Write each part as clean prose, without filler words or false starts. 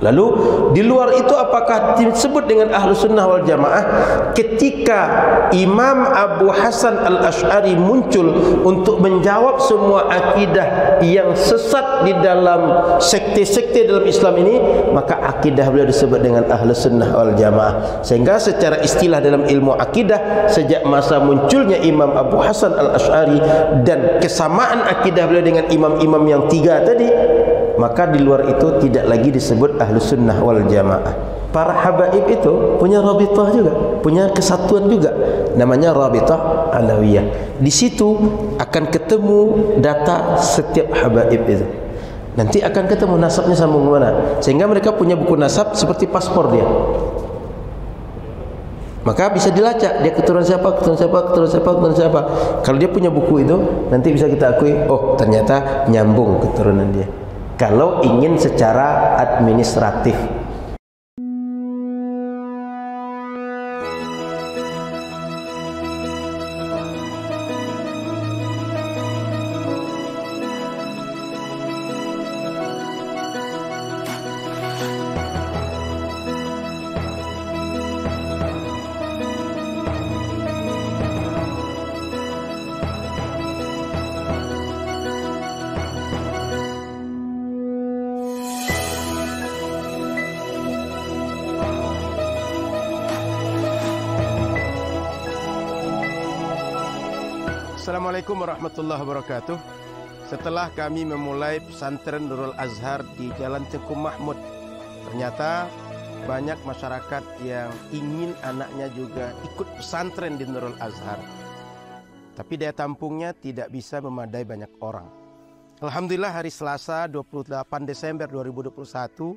Lalu di luar itu apakah disebut dengan ahlu sunnah wal jamaah? Ketika Imam Abu Hasan al-Ash'ari muncul untuk menjawab semua akidah yang sesat di dalam sekte-sekte dalam Islam ini, maka akidah beliau disebut dengan ahlu sunnah wal jamaah. Sehingga secara istilah dalam ilmu akidah, sejak masa munculnya Imam Abu Hasan al-Ash'ari dan kesamaan akidah beliau dengan imam-imam yang tiga tadi, maka di luar itu tidak lagi disebut ahlu sunnah wal jamaah. Para habaib itu punya rabitah juga, punya kesatuan juga, namanya rabitah alawiyah. Di situ akan ketemu data setiap habaib itu. Nanti akan ketemu nasabnya sambung mana, sehingga mereka punya buku nasab seperti paspor dia. Maka bisa dilacak dia keturunan siapa, keturunan siapa, keturunan siapa, keturunan siapa. Kalau dia punya buku itu, nanti bisa kita akui, oh ternyata nyambung keturunan dia. Kalau ingin secara administratif. Assalamualaikum warahmatullahi wabarakatuh. Setelah kami memulai pesantren Nurul Azhar di Jalan Tengku Mahmud, ternyata banyak masyarakat yang ingin anaknya juga ikut pesantren di Nurul Azhar. Tapi daya tampungnya tidak bisa memadai banyak orang. Alhamdulillah hari Selasa 28 Desember 2021,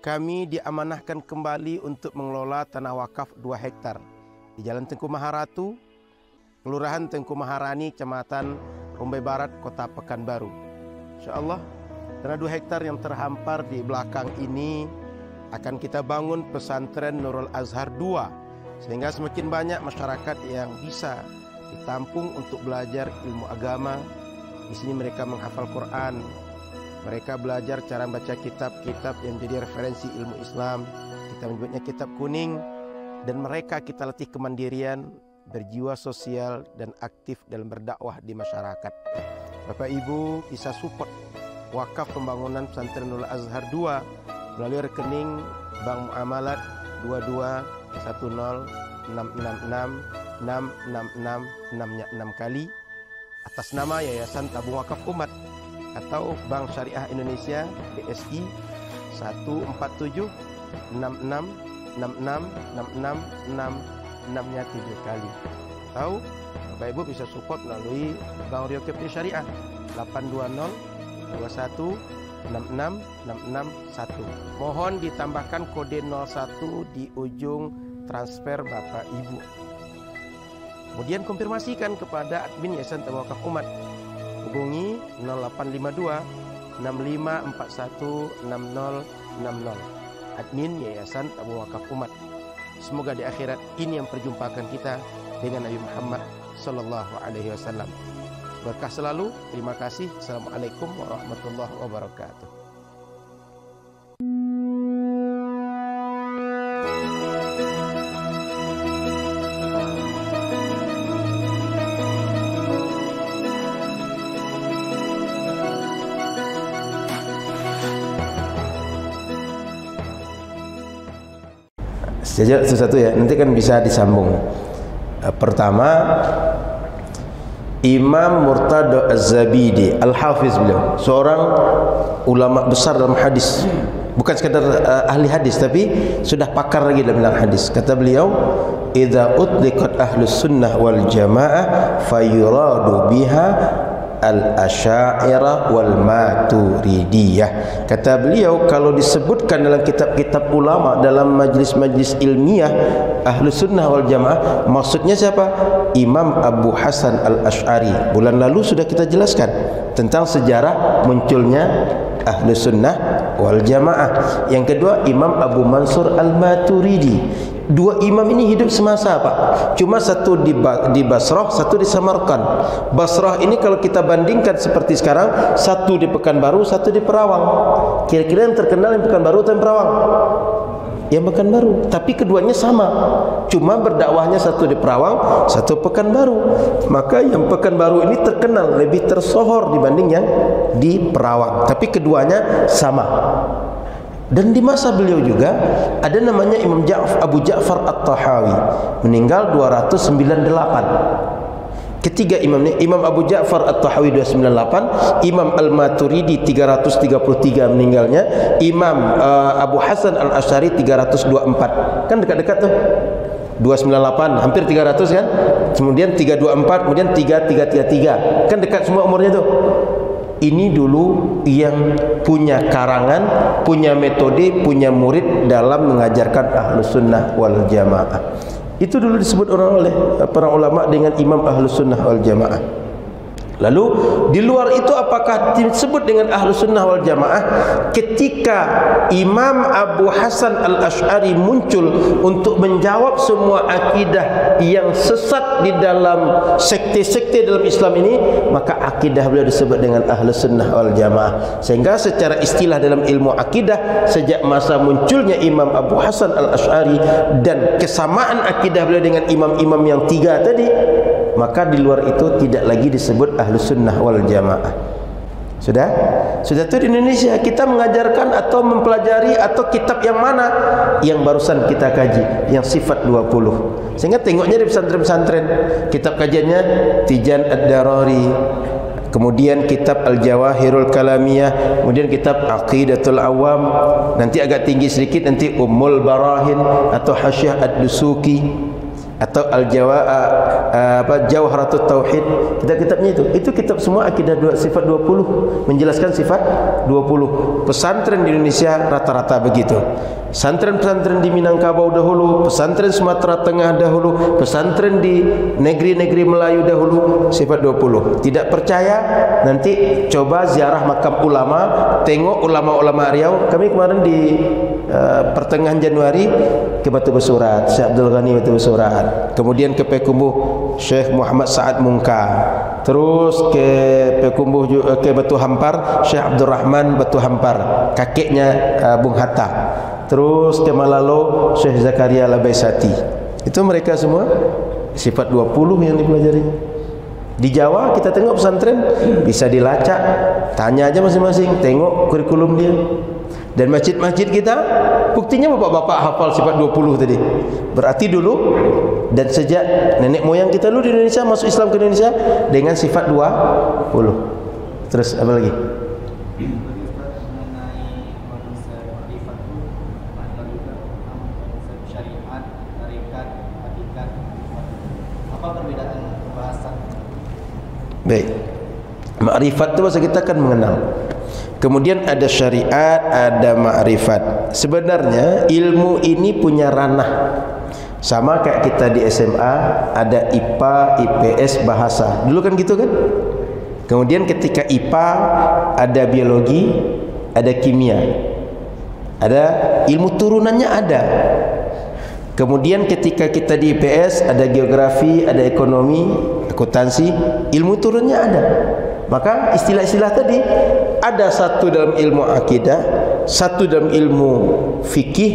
kami diamanahkan kembali untuk mengelola tanah wakaf 2 hektar di Jalan Tengku Maharatu, Kelurahan Tengku Maharani, Kecamatan Rumbai Barat, Kota Pekanbaru. InsyaAllah, tanah 2 hektar yang terhampar di belakang ini akan kita bangun pesantren Nurul Azhar 2, sehingga semakin banyak masyarakat yang bisa ditampung untuk belajar ilmu agama. Di sini mereka menghafal Quran, mereka belajar cara baca kitab-kitab yang menjadi referensi ilmu Islam. Kita menyebutnya kitab kuning, dan mereka kita latih kemandirian, berjiwa sosial dan aktif dalam berdakwah di masyarakat. Bapak Ibu bisa support wakaf pembangunan pesantren Nurul Azhar 2 melalui rekening Bank Muamalat 221066666666 kali atas nama Yayasan Tabung Wakaf Umat atau Bank Syariah Indonesia BSI 14766666666 6-nya 7 kali. Tahu, Bapak Ibu bisa support melalui Bank Rio Kepri Syariah 82021666661. Mohon ditambahkan kode 01 di ujung transfer Bapak Ibu. Kemudian konfirmasikan kepada admin Yayasan Tabung Wakaf Umat. Hubungi 0852 65416060. Admin Yayasan Tabung Wakaf Umat. Semoga di akhirat ini yang perjumpakan kita dengan Nabi Muhammad sallallahu alaihi wasallam. Berkah selalu. Terima kasih. Assalamualaikum warahmatullahi wabarakatuh. Saja satu ya, nanti kan bisa disambung. Pertama, Imam Murtada Az-Zabidi Al-Hafiz, beliau seorang ulama besar dalam hadis, bukan sekadar ahli hadis, tapi sudah pakar lagi dalam hadis. Kata beliau, idza utliqat ahlus sunnah wal jamaah fayuradu biha al-asy'ariyah wal maturidiyah. Kata beliau, kalau disebutkan dalam kitab-kitab ulama, dalam majlis-majlis ilmiah ahlus sunnah wal jamaah, maksudnya siapa? Imam Abu Hasan al-Ash'ari. Bulan lalu sudah kita jelaskan tentang sejarah munculnya ahlus sunnah wal jamaah. Yang kedua, Imam Abu Mansur al-Maturidi. Dua imam ini hidup semasa, Pak. Cuma satu di Basrah, satu di Samarkand. Basrah ini kalau kita bandingkan seperti sekarang, satu di Pekanbaru, satu di Perawang. Kira-kira yang terkenal yang Pekanbaru atau yang Perawang? Yang Pekanbaru. Tapi keduanya sama, cuma berdakwahnya satu di Perawang, satu Pekanbaru. Maka yang Pekanbaru ini terkenal, lebih tersohor dibanding yang di Perawang. Tapi keduanya sama. Dan di masa beliau juga ada namanya Imam Abu Ja'far At-Tahawi, meninggal 298. Ketiga imam ini, Imam Abu Ja'far At-Tahawi 298, Imam Al-Maturidi 333 meninggalnya, Imam Abu Hasan Al-Asy'ari 324. Kan dekat-dekat tuh. 298 hampir 300 kan? Kemudian 324, kemudian 3333. Kan dekat semua umurnya tuh. Ini dulu yang punya karangan, punya metode, punya murid dalam mengajarkan Ahlus Sunnah wal Jamaah. Itu dulu disebut orang oleh para ulama dengan Imam Ahlus Sunnah wal Jamaah. Lalu di luar itu apakah disebut dengan Ahlus Sunnah wal Jamaah ketika Imam Abu Hasan Al-Asy'ari muncul untuk menjawab semua akidah yang sesat di dalam sekte-sekte dalam Islam ini, maka akidah beliau disebut dengan Ahlus Sunnah wal Jamaah. Sehingga secara istilah dalam ilmu akidah, sejak masa munculnya Imam Abu Hasan Al-Asy'ari dan kesamaan akidah beliau dengan imam-imam yang tiga tadi, maka di luar itu tidak lagi disebut Ahlus Sunnah wal Jamaah. Sudah tu di Indonesia kita mengajarkan atau mempelajari atau kitab yang mana yang barusan kita kaji, yang sifat 20. Sehingga tengoknya di pesantren-pesantren kitab kajiannya Tijan Ad-Darari, kemudian kitab Al-Jawahirul Kalamiyah, kemudian kitab Aqidatul Awam, nanti agak tinggi sedikit nanti Ummul Barahin atau Hasyiah Ad-Dusuki atau Jawharatut Tauhid. Kitab-kitabnya itu kitab semua akidah sifat 20, menjelaskan sifat 20. Pesantren di Indonesia rata-rata begitu. Pesantren-pesantren di Minangkabau dahulu, pesantren Sumatera Tengah dahulu, pesantren di negeri-negeri Melayu dahulu sifat 20. Tidak percaya, nanti coba ziarah makam ulama, tengok ulama-ulama Riau. Kami kemarin di pertengahan Januari ke Batu Besurat, Syekh Abdul Ghani Batu Besurat, kemudian ke Pekumbuh Syekh Muhammad Sa'ad Mungka, terus ke Pekumbuh ke Batu Hampar Syekh Abdul Rahman Batu Hampar, kakeknya Bung Hatta, terus ke Malalo Syekh Zakaria Labaisati. Itu mereka semua sifat 20 yang dipelajari. Di Jawa kita tengok pesantren bisa dilacak, tanya aja masing-masing, tengok kurikulum dia. Dan masjid-masjid kita buktinya bapak-bapak hafal sifat 20 tadi. Berarti dulu dan sejak nenek moyang kita dulu di Indonesia masuk Islam ke Indonesia dengan sifat 20. Terus apa lagi? Apa perbedaan bahasa? Baik. Ma'rifat itu bahasa kita kan mengenal. Kemudian ada syariat, ada ma'rifat. Sebenarnya ilmu ini punya ranah. Sama kayak kita di SMA ada IPA, IPS, bahasa. Dulu kan gitu kan? Kemudian ketika IPA ada biologi, ada kimia. Ada ilmu turunannya ada. Kemudian ketika kita di IPS ada geografi, ada ekonomi, akuntansi, ilmu turunnya ada. Maka istilah-istilah tadi ada satu dalam ilmu akidah, satu dalam ilmu fikih,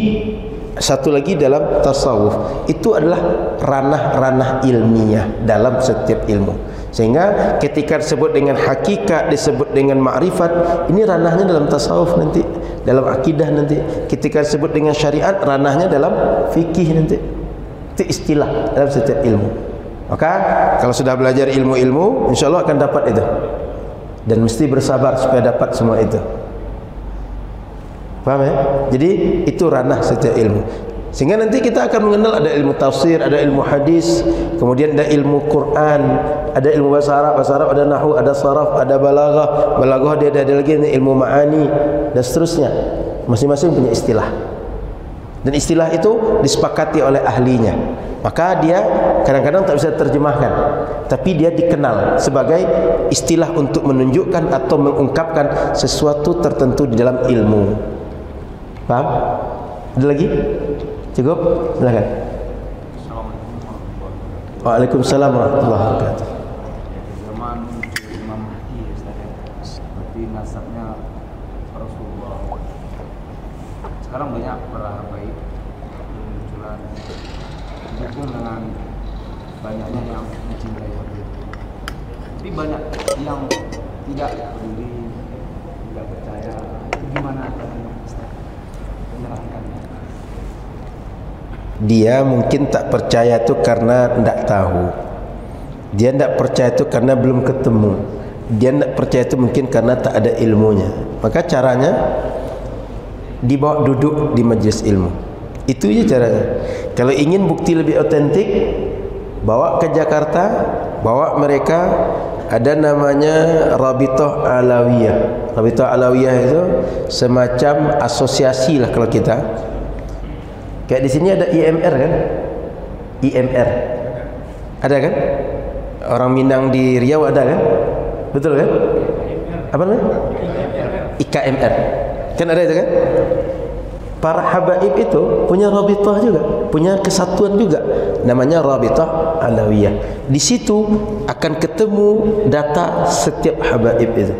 satu lagi dalam tasawuf. Itu adalah ranah-ranah ilmiah dalam setiap ilmu. Sehingga ketika disebut dengan hakikat, disebut dengan ma'rifat, ini ranahnya dalam tasawuf nanti, dalam akidah nanti. Ketika disebut dengan syariat, ranahnya dalam fikih nanti. Itu istilah dalam setiap ilmu. Maka kalau sudah belajar ilmu-ilmu, insyaAllah akan dapat itu. Dan mesti bersabar supaya dapat semua itu. Paham ya? Jadi itu ranah setiap ilmu. Sehingga nanti kita akan mengenal ada ilmu tafsir, ada ilmu hadis, kemudian ada ilmu Quran, ada ilmu bahasa Arab ada nahwu, ada saraf, ada balaghah. Balaghah dia ada lagi ilmu ma'ani dan seterusnya. Masing-masing punya istilah. Dan istilah itu disepakati oleh ahlinya. Maka dia kadang-kadang tak bisa terjemahkan, tapi dia dikenal sebagai istilah untuk menunjukkan atau mengungkapkan sesuatu tertentu di dalam ilmu. Paham? Ada lagi? Cukup? Silakan. Waalaikumsalam warahmatullahi wabarakatuh. Zaman Imam Mahdi, seperti nasabnya Rasulullah. Sekarang banyak para baik bermunculan didukung dengan banyaknya yang mencintai Habib. Tapi banyak yang tidak peduli, tidak percaya. Itu gimana caranya Ustaz menerangkannya? Dia mungkin tak percaya itu karena tidak tahu. Dia tidak percaya itu karena belum ketemu. Dia tidak percaya itu mungkin karena tak ada ilmunya. Maka caranya dibawa duduk di majlis ilmu. Itu aja caranya. Kalau ingin bukti lebih otentik, bawa ke Jakarta, bawa mereka, ada namanya Rabithah Alawiyah. Rabithah Alawiyah itu semacam asosiasi lah kalau kita. Kayak di sini ada IMR kan? IMR. Ada kan? Orang Minang di Riau ada kan? Betul kan? Apa namanya? IKMR. Kan ada itu kan? Para habaib itu punya rabithah juga, punya kesatuan juga. Namanya Rabithah Alawiyah. Di situ akan ketemu data setiap habaib itu.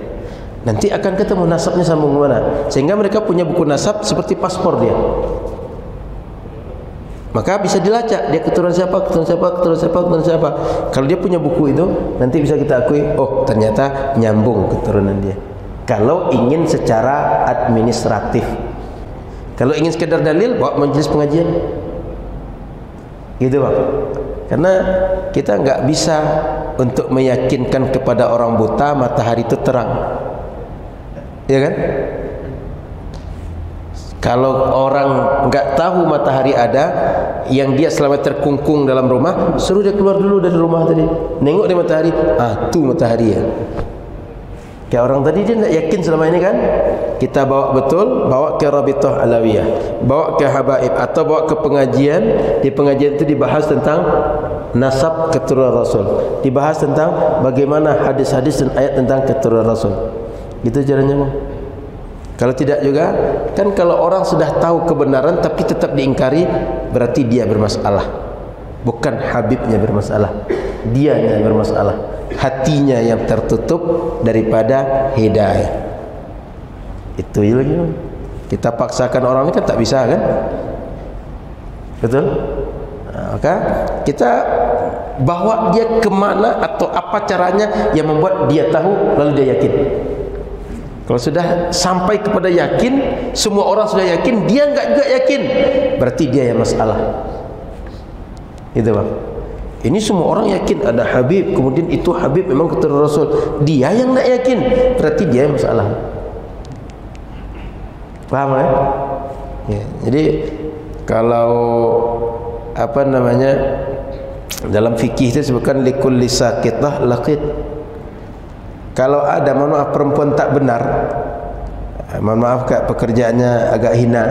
Nanti akan ketemu nasabnya sambung ke mana. Sehingga mereka punya buku nasab seperti paspor dia. Maka bisa dilacak dia keturunan siapa, keturunan siapa, keturunan siapa, keturunan siapa. Kalau dia punya buku itu, nanti bisa kita akui, oh ternyata nyambung keturunan dia. Kalau ingin secara administratif. Kalau ingin sekedar dalil, bawa majelis pengajian. Gitu Pak. Karena kita nggak bisa untuk meyakinkan kepada orang buta matahari itu terang. Ya kan? Kalau orang nggak tahu matahari ada, yang dia selama terkungkung dalam rumah, suruh dia keluar dulu dari rumah tadi. Nengok dia matahari, tu matahari ya. Kayak orang tadi dia tidak yakin selama ini kan. Kita bawa betul, bawa ke Rabithah Alawiyah, bawa ke habaib atau bawa ke pengajian. Di pengajian itu dibahas tentang nasab keturunan Rasul, dibahas tentang bagaimana hadis-hadis dan ayat tentang keturunan Rasul. Gitu caranya Bang. Kalau tidak juga, kan kalau orang sudah tahu kebenaran tapi tetap diingkari, berarti dia bermasalah. Bukan habibnya bermasalah, dianya yang bermasalah. Hatinya yang tertutup daripada hidayah. Itu lagi. Kita paksakan orang ini kan tak bisa kan? Betul? Maka kita bawa dia kemana atau apa caranya yang membuat dia tahu lalu dia yakin. Kalau sudah sampai kepada yakin, semua orang sudah yakin, dia enggak juga yakin, berarti dia yang masalah. Itu Bang. Ini semua orang yakin ada Habib, kemudian itu Habib memang keturunan Rasul. Dia yang enggak yakin, berarti dia yang masalah. Paham kan? Ya, jadi kalau apa namanya dalam fikih itu disebutkan likulli saqitah laqit. Kalau ada mohon maaf perempuan tak benar, mohon maaf Kak, pekerjaannya agak hina,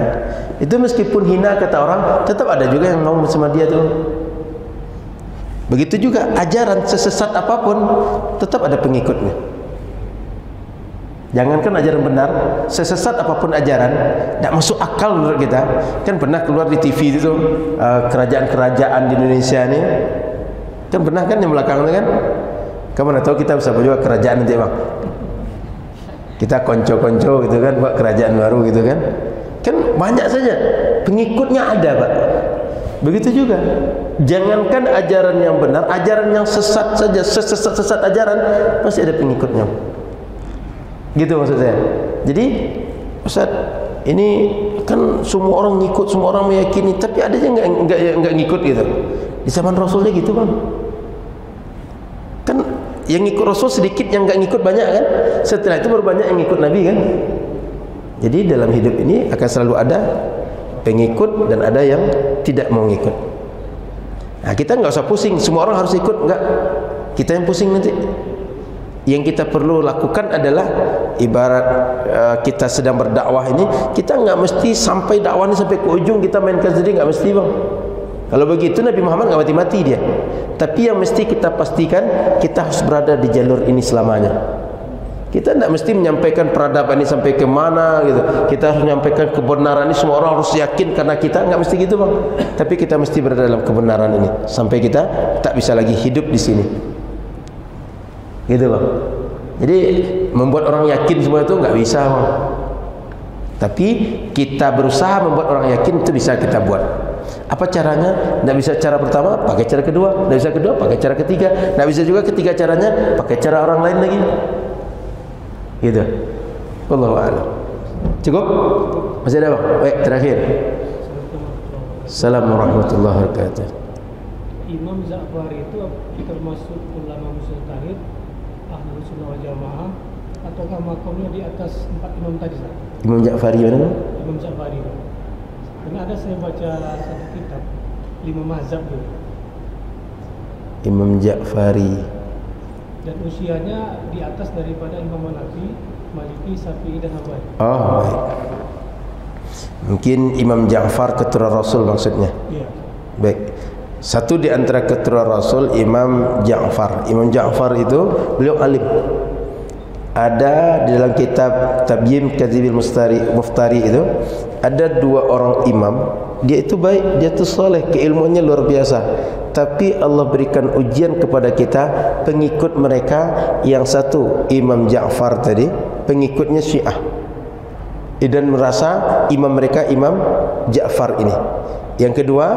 itu meskipun hina kata orang, tetap ada juga yang mau bersama dia tuh. Begitu juga ajaran sesesat apapun tetap ada pengikutnya. Jangankan ajaran benar, sesesat apapun ajaran, tidak masuk akal menurut kita. Kan pernah keluar di TV itu kerajaan-kerajaan di Indonesia ini, kan pernah kan yang belakang itu kan. Kamu nak tahu kita bisa buat kerajaan nanti Bang. Kita konco-konco gitu kan, buat kerajaan baru gitu kan. Kan banyak saja pengikutnya ada Pak. Begitu juga. Jangankan ajaran yang benar, ajaran yang sesat saja, sesat ajaran pasti ada pengikutnya. Gitu maksud saya. Jadi Ustaz, ini kan semua orang ngikut, semua orang meyakini, tapi ada yang enggak ngikut gitu. Di zaman Rasulnya gitu Bang. Kan yang ngikut Rasul sedikit, yang enggak ngikut banyak kan. Setelah itu baru banyak yang ngikut Nabi kan. Jadi dalam hidup ini akan selalu ada pengikut dan ada yang tidak mau ngikut. Nah, kita enggak usah pusing, semua orang harus ikut, enggak. Kita yang pusing nanti. Yang kita perlu lakukan adalah ibarat kita sedang berdakwah ini, kita enggak mesti sampai dakwah ini sampai ke ujung kita mainkan sendiri, enggak mesti Bang. Kalau begitu Nabi Muhammad enggak mati-mati dia. Tapi yang mesti kita pastikan kita harus berada di jalur ini selamanya. Kita tidak mesti menyampaikan peradaban ini sampai ke mana gitu. Kita harus menyampaikan kebenaran ini, semua orang harus yakin karena kita, nggak mesti gitu bang. Tapi kita mesti berada dalam kebenaran ini sampai kita tak bisa lagi hidup di sini. Gitu bang. Jadi membuat orang yakin semua itu nggak bisa bang. Tapi kita berusaha membuat orang yakin, itu bisa kita buat. Apa caranya? Tidak bisa cara pertama, pakai cara kedua. Tidak bisa kedua, pakai cara ketiga. Tidak bisa juga ketiga caranya, pakai cara orang lain lagi. Gitu. Wallahu a'lam. Cukup? Masih ada bang? Baik, terakhir. Assalamualaikum warahmatullahi wabarakatuh. Imam Ja'fari itu termasuk ulama mujtahid Ahlus Sunnah wal Jamaah ataukah makamnya di atas 4 imam tadi? Imam Ja'fari mana? Imam Ja'fari. Karena ada saya baca satu kitab 5 mazhab dulu. Imam Ja'fari. Dan usianya di atas daripada Imam Hanafi, Maliki, Syafi'i dan Hambali. Oh, baik. Mungkin Imam Ja'far keturunan Rasul maksudnya. Iya. Baik. Satu di antara keturunan Rasul Imam Ja'far. Imam Ja'far itu beliau alim. Ada di dalam kitab Tabyim Kadzibil Muftari itu ada 2 orang imam. Dia itu baik, dia itu soleh, keilmuannya luar biasa. Tapi Allah berikan ujian kepada kita, pengikut mereka. Yang satu Imam Ja'far tadi pengikutnya Syiah, dan merasa imam mereka Imam Ja'far ini. Yang kedua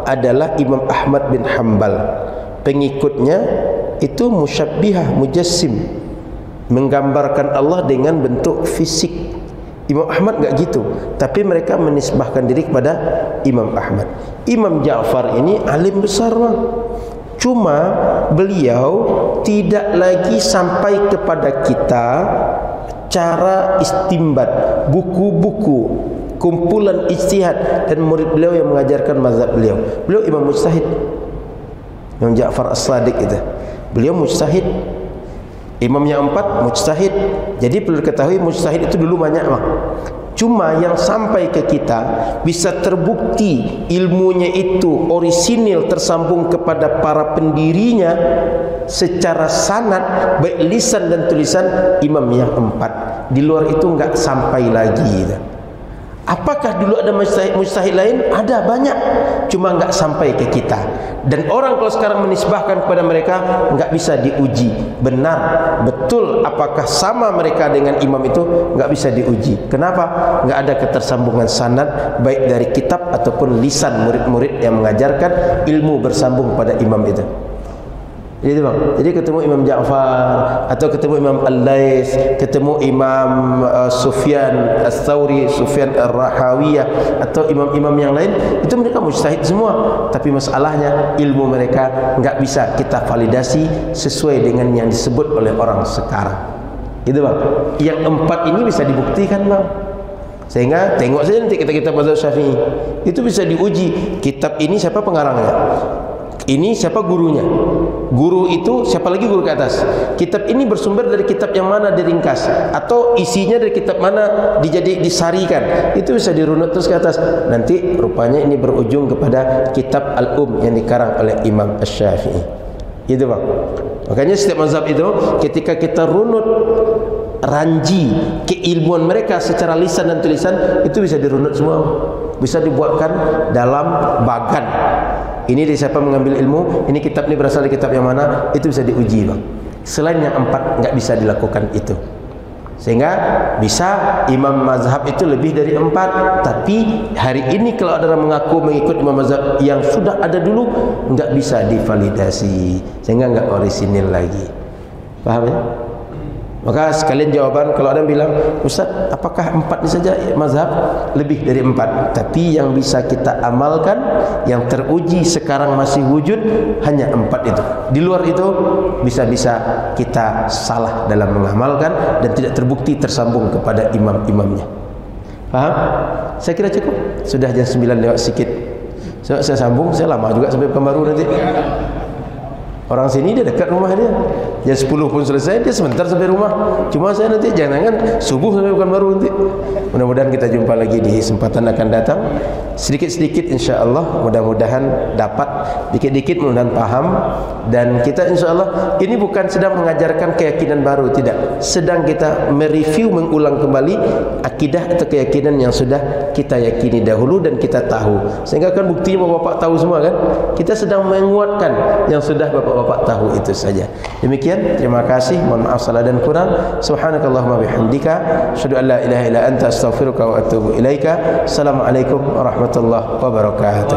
adalah Imam Ahmad bin Hanbal, pengikutnya itu musyabbihah, mujassim, menggambarkan Allah dengan bentuk fisik. Imam Ahmad enggak gitu, tapi mereka menisbahkan diri kepada Imam Ahmad. Imam Ja'far ini alim besar bang. Cuma beliau tidak lagi sampai kepada kita cara istimbat, buku-buku, kumpulan ijtihad, dan murid beliau yang mengajarkan mazhab beliau. Beliau imam mujtahid. Imam Ja'far As-Sadiq itu. Beliau mujtahid. Imam yang 4 mujtahid. Jadi perlu diketahui mujtahid itu dulu banyak bang. Cuma yang sampai ke kita bisa terbukti ilmunya itu orisinil, tersambung kepada para pendirinya secara sanad, baik lisan dan tulisan, imam yang 4. Di luar itu enggak sampai lagi. Apakah dulu ada mujtahid lain? Ada, banyak, cuma enggak sampai ke kita. Dan orang kalau sekarang menisbahkan kepada mereka, enggak bisa diuji benar, betul apakah sama mereka dengan imam itu, enggak bisa diuji. Kenapa? Enggak ada ketersambungan sanad baik dari kitab ataupun lisan murid-murid yang mengajarkan ilmu bersambung pada imam itu. Jadi bang, jadi ketemu Imam Ja'far atau ketemu Imam Al-Lais, ketemu Imam Sufyan Ats-Tsauri, Sufyan Ar-Rahawiyah, atau imam-imam yang lain, itu mereka mujtahid semua. Tapi masalahnya ilmu mereka enggak bisa kita validasi sesuai dengan yang disebut oleh orang sekarang. Gitu bang. Yang 4 ini bisa dibuktikan bang. Sehingga tengok saja nanti kitab mazhab Syafi'i, itu bisa diuji. Kitab ini siapa pengarangnya? Ini siapa gurunya? Guru itu siapa lagi guru ke atas? Kitab ini bersumber dari kitab yang mana diringkas, atau isinya dari kitab mana disarikan? Itu bisa dirunut terus ke atas. Nanti rupanya ini berujung kepada kitab Al-Um yang dikarang oleh Imam Asy-Syafi'i. Gitu bang. Makanya setiap mazhab itu ketika kita runut ranji keilmuan mereka secara lisan dan tulisan, itu bisa dirunut semua, bisa dibuatkan dalam bagan. Ini dari siapa mengambil ilmu, ini kitab ini berasal dari kitab yang mana, itu bisa diuji bang. Selain yang 4 nggak bisa dilakukan itu. Sehingga bisa imam mazhab itu lebih dari 4. Tapi hari ini kalau ada orang mengaku mengikut imam mazhab yang sudah ada dulu, nggak bisa divalidasi, sehingga nggak orisinil lagi. Paham ya? Maka sekalian jawaban kalau ada yang bilang, Ustaz, apakah 4 ini saja mazhab? Lebih dari 4. Tapi yang bisa kita amalkan, yang teruji sekarang masih wujud, hanya 4 itu. Di luar itu bisa-bisa kita salah dalam mengamalkan dan tidak terbukti tersambung kepada imam-imamnya. Paham? Saya kira cukup. Sudah jam 9 lewat sedikit. Saya sambung, saya lama juga sampai Pekanbaru nanti. Orang sini dia dekat rumah dia. Jam 10 pun selesai, dia sebentar sampai rumah. Cuma saya nanti jangan subuh sampai bukan baru nanti. Mudah-mudahan kita jumpa lagi di kesempatan akan datang. Sedikit-sedikit insya-Allah, mudah-mudahan dapat, dikit-dikit mudah-mudahan paham. Dan kita insya-Allah ini bukan sedang mengajarkan keyakinan baru, tidak. Sedang kita mereview, mengulang kembali akidah atau keyakinan yang sudah kita yakini dahulu dan kita tahu. Sehingga kan buktinya Bapak tahu semua kan? Kita sedang menguatkan yang sudah Bapak tahu itu saja. Demikian, terima kasih. Mohon maaf salah dan kurang. Subhanakallahumma bihamdika, asyhadu an la ilaha illa anta, astaghfiruka wa atubu ilaika. Assalamualaikum warahmatullahi wabarakatuh.